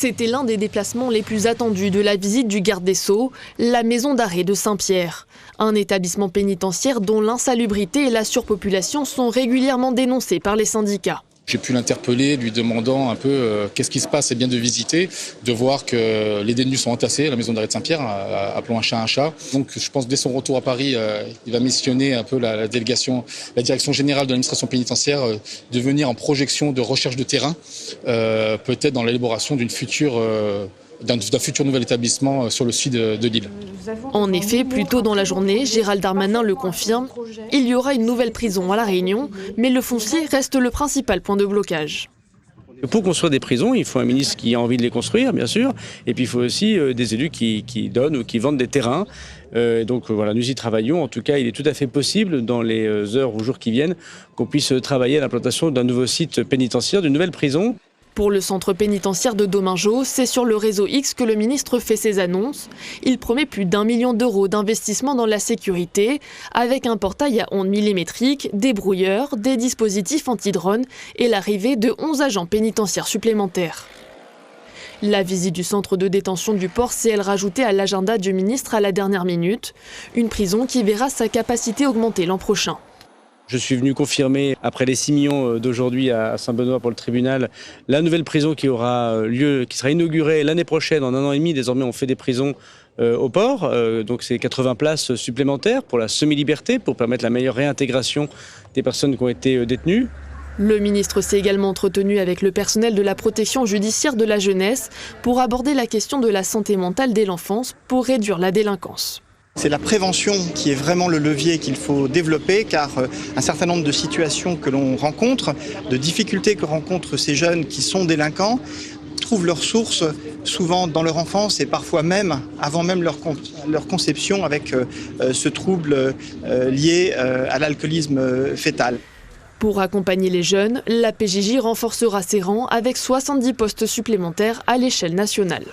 C'était l'un des déplacements les plus attendus de la visite du garde des Sceaux, la maison d'arrêt de Saint-Pierre. Un établissement pénitentiaire dont l'insalubrité et la surpopulation sont régulièrement dénoncés par les syndicats. J'ai pu l'interpeller, lui demandant un peu qu'est-ce qui se passe, et bien de visiter, de voir que les détenus sont entassés à la maison d'arrêt de Saint-Pierre, appelons un chat un chat. Donc je pense que dès son retour à Paris, il va missionner un peu la délégation, la direction générale de l'administration pénitentiaire, de venir en projection de recherche de terrain, peut-être dans l'élaboration d'un futur nouvel établissement sur le sud de Lille. En effet, plus tôt dans la journée, Gérald Darmanin le confirme, il y aura une nouvelle prison à La Réunion, mais le foncier reste le principal point de blocage. Pour construire des prisons, il faut un ministre qui a envie de les construire, bien sûr, et puis il faut aussi des élus qui donnent ou qui vendent des terrains. Donc voilà, nous y travaillons. En tout cas, il est tout à fait possible, dans les heures ou jours qui viennent, qu'on puisse travailler à l'implantation d'un nouveau site pénitentiaire, d'une nouvelle prison. Pour le centre pénitentiaire de Domingeau, c'est sur le réseau X que le ministre fait ses annonces. Il promet plus d'1 million d'euros d'investissement dans la sécurité, avec un portail à ondes millimétriques, des brouilleurs, des dispositifs anti-drones et l'arrivée de 11 agents pénitentiaires supplémentaires. La visite du centre de détention du port s'est elle rajoutée à l'agenda du ministre à la dernière minute. Une prison qui verra sa capacité augmenter l'an prochain. Je suis venu confirmer, après les 6 millions d'aujourd'hui à Saint-Benoît pour le tribunal, la nouvelle prison qui aura lieu, qui sera inaugurée l'année prochaine, en 1 an et demi. Désormais, on fait des prisons au port. Donc, c'est 80 places supplémentaires pour la semi-liberté, pour permettre la meilleure réintégration des personnes qui ont été détenues. Le ministre s'est également entretenu avec le personnel de la protection judiciaire de la jeunesse pour aborder la question de la santé mentale dès l'enfance pour réduire la délinquance. C'est la prévention qui est vraiment le levier qu'il faut développer, car un certain nombre de situations que l'on rencontre, de difficultés que rencontrent ces jeunes qui sont délinquants, trouvent leur source souvent dans leur enfance et parfois même avant même leur conception avec ce trouble lié à l'alcoolisme fœtal. Pour accompagner les jeunes, la PJJ renforcera ses rangs avec 70 postes supplémentaires à l'échelle nationale.